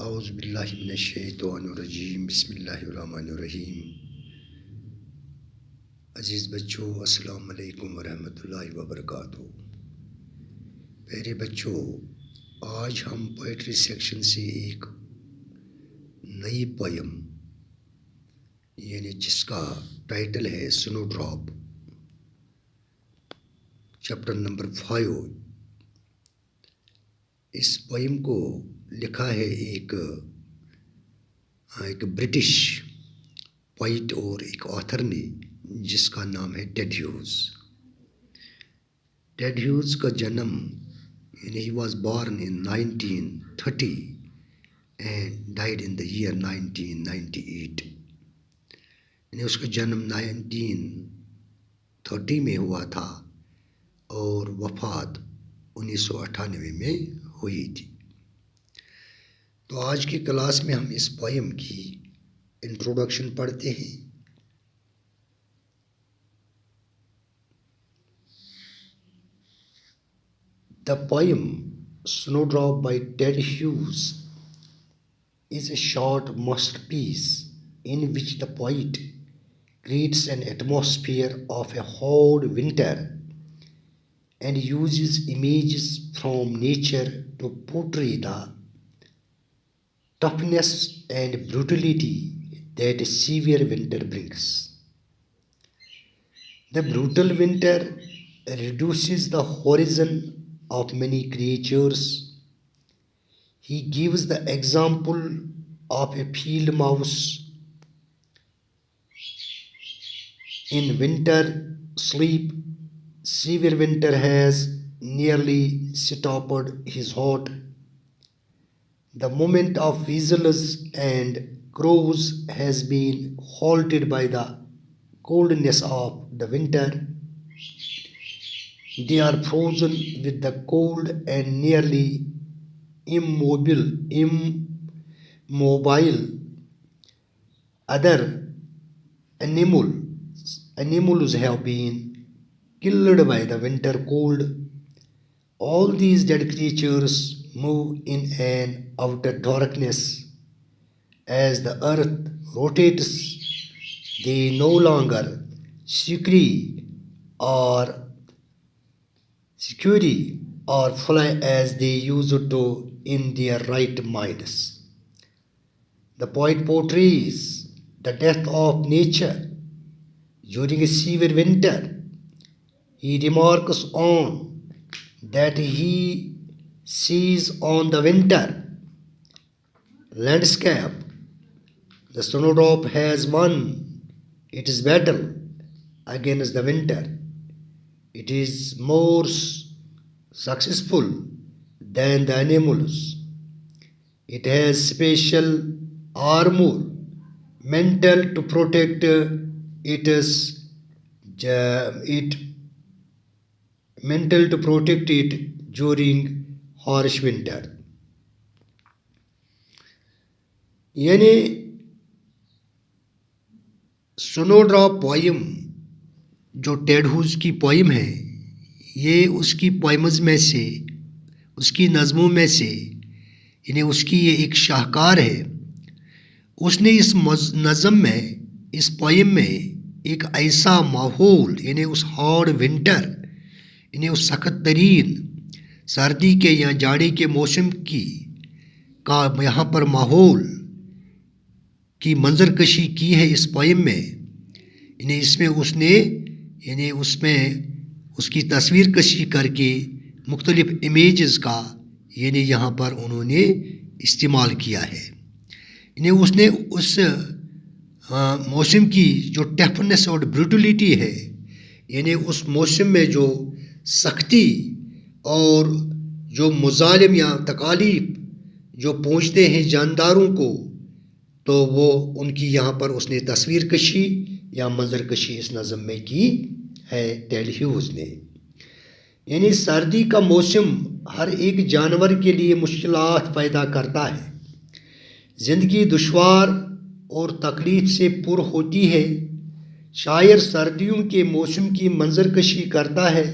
اعوذ باللہ من الشیطان الرجیم، بسم اللہ الرحمن الرحیم۔ عزیز بچوں، السلام علیکم ورحمۃ اللہ وبرکاتہ۔ پیارے بچوں، آج ہم پوئٹری سیکشن سے ایک نئی پویم جس کا ٹائٹل ہے سنو ڈراپ، چیپٹر نمبر 5۔ اس پویم کو لکھا ہے ایک برٹش پوئٹ اور ایک آتھر نے، جس کا نام ہے ٹیڈ ہیوز۔ ٹیڈ ہیوز کا جنم he was born in 1930 and died in the year 1998۔ اس کا جنم 1930 میں ہوا تھا اور وفات 1998 میں ہوئی تھی۔ تو آج کی کلاس میں ہم اس پویم کی انٹروڈکشن پڑھتے ہیں۔ The poem Snowdrop by Ted Hughes is a short masterpiece in which the poet creates an atmosphere of a hard winter and uses images from nature to portray the toughness and brutality that a severe winter brings. The brutal winter reduces the horizon of many creatures. He gives the example of a field mouse in winter sleep. Severe winter has nearly stopped his heart. The movement of weasels and crows has been halted by the coldness of the winter. They are frozen with the cold and nearly immobile. Other animals have been killed by the winter cold. All these dead creatures move in an outer darkness. As the earth rotates, they no longer scurry or fly as they used to in their right minds. The poet portrays the death of nature during a severe winter. He remarks on that he sees on the winter landscape the snowdrop has won its battle against the winter. It is more successful than the animals. It has special armor meant to protect it during harsh winter. یعنی سنو drop poem جو ٹیڈ ہیوز کی poem ہے، یہ اس کی poems میں سے، اس کی نظموں میں سے، اس کی یہ ایک شاہکار ہے۔ اس نے اس نظم میں، اس پوئم میں ایک ایسا ماحول، اس ہارڈ ونٹر، اس سخت ترین سردی کے یا جاڑے کے موسم کا یہاں پر ماحول کی منظر کشی کی ہے اس پوئم میں۔ اس میں اس نے اس کی تصویر کشی کر کے مختلف امیجز کا یہاں پر انہوں نے استعمال کیا ہے۔ اس نے اس موسم کی جو ٹفنس اور بروٹیلیٹی ہے، اس موسم میں جو سختی اور جو مظالم یا تکالیف جو پہنچتے ہیں جانداروں کو، تو وہ ان کی یہاں پر اس نے تصویر کشی یا منظر کشی اس نظم میں کی ہے ٹیڈ ہیوز نے۔ سردی کا موسم ہر ایک جانور کے لیے مشکلات پیدا کرتا ہے۔ زندگی دشوار اور تکلیف سے پر ہوتی ہے۔ شاعر سردیوں کے موسم کی منظر کشی کرتا ہے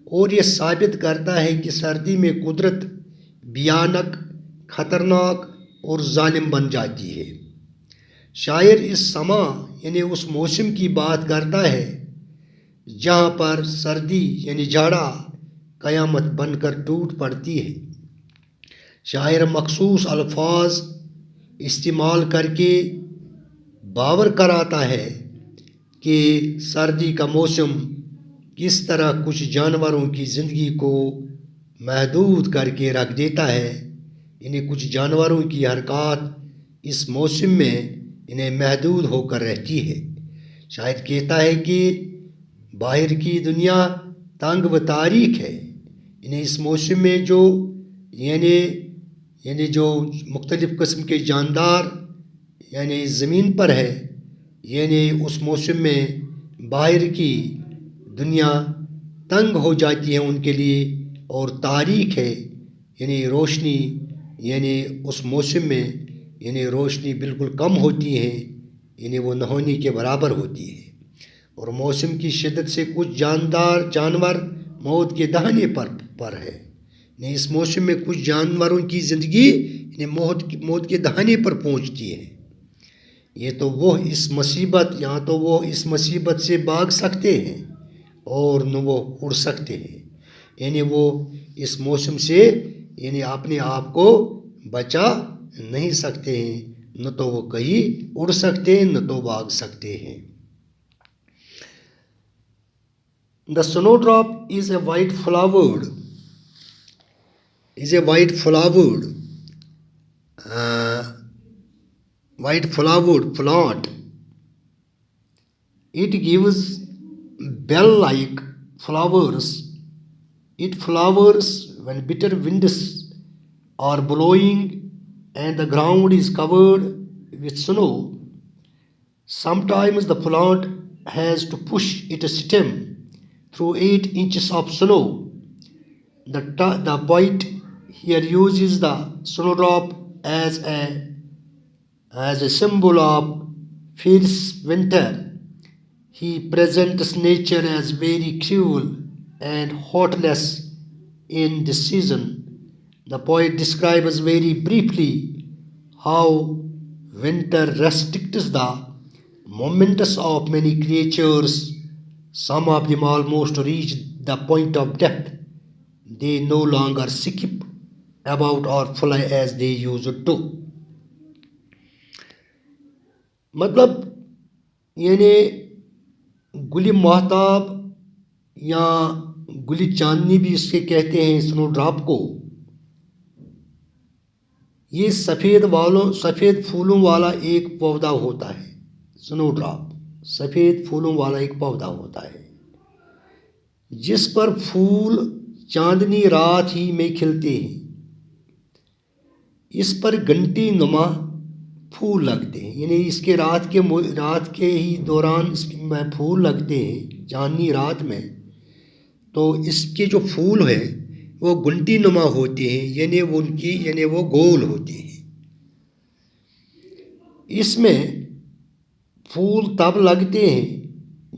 اور یہ ثابت کرتا ہے کہ سردی میں قدرت بھیانک، خطرناک اور ظالم بن جاتی ہے۔ شاعر اس سما یعنی اس موسم کی بات کرتا ہے جہاں پر سردی یعنی جاڑا قیامت بن کر ٹوٹ پڑتی ہے۔ شاعر مخصوص الفاظ استعمال کر کے باور کراتا ہے کہ سردی کا موسم کس طرح کچھ جانوروں کی زندگی کو محدود کر کے رکھ دیتا ہے، یعنی کچھ جانوروں کی حرکات اس موسم میں انہیں محدود ہو کر رہتی ہے۔ شاید کہتا ہے کہ باہر کی دنیا تنگ و تاریک ہے، انہیں اس موسم میں یعنی جو مختلف قسم کے جاندار یعنی زمین پر ہے، یعنی اس موسم میں باہر کی دنیا تنگ ہو جاتی ہے ان کے لیے اور تاریک ہے، یعنی روشنی یعنی اس موسم میں یعنی روشنی بالکل کم ہوتی ہے، یعنی وہ نہ ہونے کے برابر ہوتی ہے، اور موسم کی شدت سے کچھ جانور موت کے دہانے پر ہے، یعنی اس موسم میں کچھ جانوروں کی زندگی یعنی موت کے دہانے پر پہنچتی ہے۔ یہ تو وہ اس مصیبت سے بھاگ سکتے ہیں اور نہ وہ اڑ سکتے ہیں، یعنی وہ اس موسم سے یعنی اپنے آپ کو بچا نہیں سکتے ہیں، نہ تو وہ کہیں اڑ سکتے ہیں نہ تو بھاگ سکتے ہیں۔ The snowdrop is a white flowered plant. It gives bell-like flowers. It flowers when bitter winds are blowing and the ground is covered with snow. Sometimes the plant has to push its stem through 8 inches of snow. The poet here uses the snowdrop as a symbol of fierce winter. He presents nature as very cruel and heartless in this season. The poet describes very briefly how winter restricts the movements of many creatures. Some of them almost reach the point of death. They no longer skip about or fly as they used to. مطلب یعنی گل ماہتاب یا گل چاندنی بھی اس کے کہتے ہیں سنو drop کو، یہ سفید پھولوں والا ایک پودا ہوتا ہے۔ سنو ڈراپ سفید پھولوں والا ایک پودا ہوتا ہے جس پر پھول چاندنی رات ہی میں کھلتے ہیں۔ اس پر گھنٹی نما پھول لگتے ہیں، یعنی اس کے رات کے ہی دوران اس میں پھول لگتے ہیں چاندنی رات میں، تو اس کے جو پھول ہیں وہ گھنٹی نما ہوتے ہیں، یعنی وہ گول ہوتے ہیں۔ اس میں پھول تب لگتے ہیں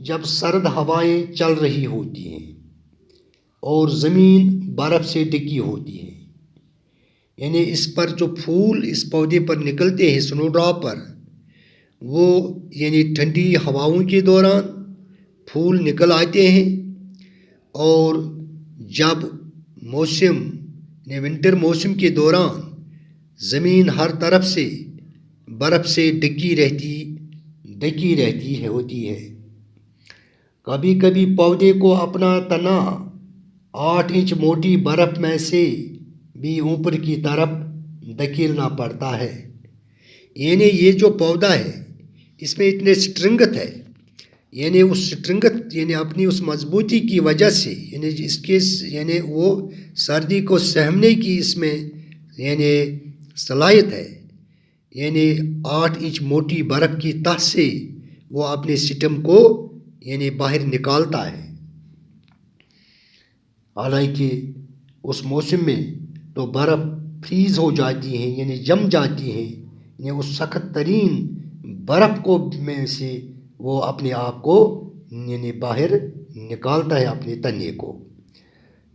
جب سرد ہوائیں چل رہی ہوتی ہیں اور زمین برف سے ڈھکی ہوتی ہے، یعنی اس پر جو پھول اس پودے پر نکلتے ہیں سنو ڈراپ پر، وہ یعنی ٹھنڈی ہواؤں کے دوران پھول نکل آتے ہیں، اور جب ونٹر موسم کے دوران زمین ہر طرف سے برف سے ڈھکی رہتی ہوتی ہے۔ کبھی کبھی پودے کو اپنا تنا 8 انچ موٹی برف میں سے بھی اوپر کی طرف دھکیلنا پڑتا ہے، یعنی یہ جو پودا ہے اس میں اتنے سٹرنگت ہے، یعنی اس سٹرنگت یعنی اپنی اس مضبوطی کی وجہ سے یعنی وہ سردی کو سہمنے کی اس میں یعنی صلاحیت ہے، یعنی 8 انچ موٹی برف کی تہ سے وہ اپنے سٹم کو یعنی باہر نکالتا ہے۔ حالانکہ اس موسم میں تو برف فریز ہو جاتی ہے، یعنی جم جاتی ہے، یعنی اس سخت ترین برف میں سے وہ اپنے آپ کو یعنی باہر نکالتا ہے اپنے تنے کو۔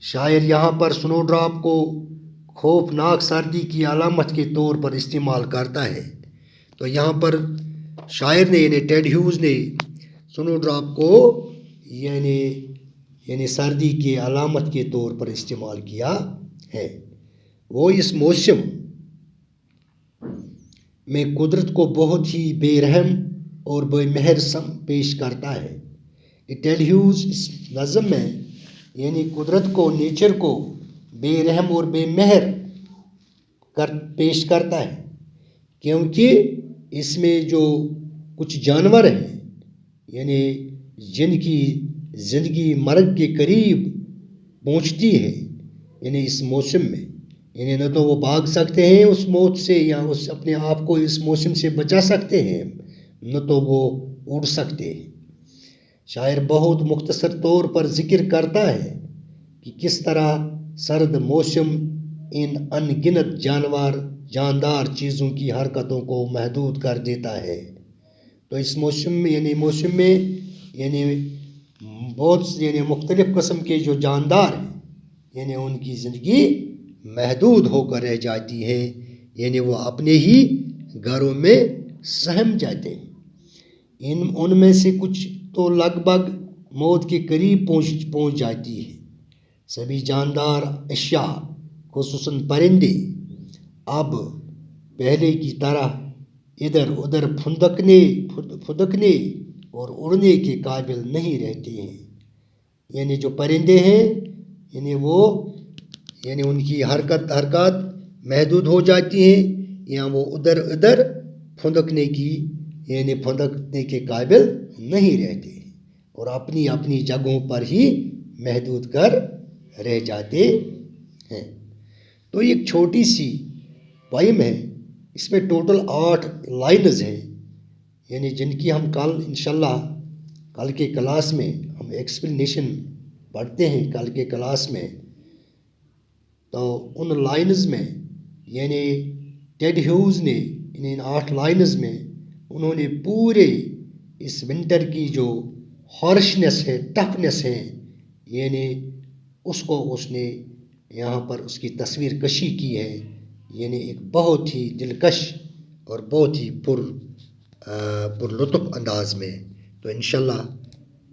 شاعر یہاں پر سنو ڈراپ خوفناک سردی کی علامت کے طور پر استعمال کرتا ہے. تو یہاں پر شاعر نے یعنی ٹیڈ ہیوز نے سنو ڈراپ کو یعنی سردی کی علامت کے طور پر استعمال کیا ہے. وہ اس موسم میں قدرت کو بہت ہی بے رحم اور بے مہر پیش کرتا ہے. ٹیڈ ہیوز اس نظم میں یعنی قدرت کو نیچر کو بے رحم اور بے مہر پیش کرتا ہے، کیونکہ اس میں جو کچھ جانور ہیں یعنی جن کی زندگی مرگ کے قریب پہنچتی ہے یعنی اس موسم میں، یعنی نہ تو وہ بھاگ سکتے ہیں اس موت سے یا اس اپنے آپ کو اس موسم سے بچا سکتے ہیں، نہ تو وہ اڑ سکتے ہیں. شاعر بہت مختصر طور پر ذکر کرتا ہے کہ کس طرح سرد موسم ان ان گنت جاندار چیزوں کی حرکتوں کو محدود کر دیتا ہے. تو اس موسم میں بہت مختلف قسم کے جو جاندار ہیں یعنی ان کی زندگی محدود ہو کر رہ جاتی ہے، یعنی وہ اپنے ہی گھروں میں سہم جاتے ہیں. ان میں سے کچھ تو لگ بھگ موت کے قریب پہنچ جاتی ہے. سبھی جاندار اشیاء خصوصاً پرندے اب پہلے کی طرح ادھر ادھر پھدکنے اور اڑنے کے قابل نہیں رہتے ہیں. یعنی جو پرندے ہیں وہ ان کی حرکات محدود ہو جاتی ہیں یا وہ ادھر ادھر پھدکنے کے قابل نہیں رہتے اور اپنی اپنی جگہوں پر ہی محدود کر رہ جاتے ہیں. تو ایک چھوٹی سی پوئم ہے، اس میں ٹوٹل 8 لائنز ہیں یعنی جن کی ہم انشاءاللہ کل کے کلاس میں ہم ایکسپلینیشن پڑھتے ہیں کل کے کلاس میں. تو ان لائنز میں یعنی ٹیڈ ہیوز نے ان 8 لائنز میں انہوں نے پورے اس ونٹر کی جو ہارشنس ہے، ٹفنس ہے، یعنی اس نے یہاں پر اس کی تصویر کشی کی ہے، یعنی ایک بہت ہی دلکش اور بہت ہی پر لطف انداز میں. تو انشاءاللہ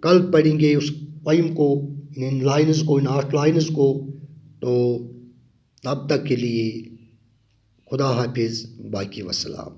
کل پڑھیں گے اس پوئم کو، ان 8 لائنز کو. تو تب تک کے لیے خدا حافظ، باقی وسلام.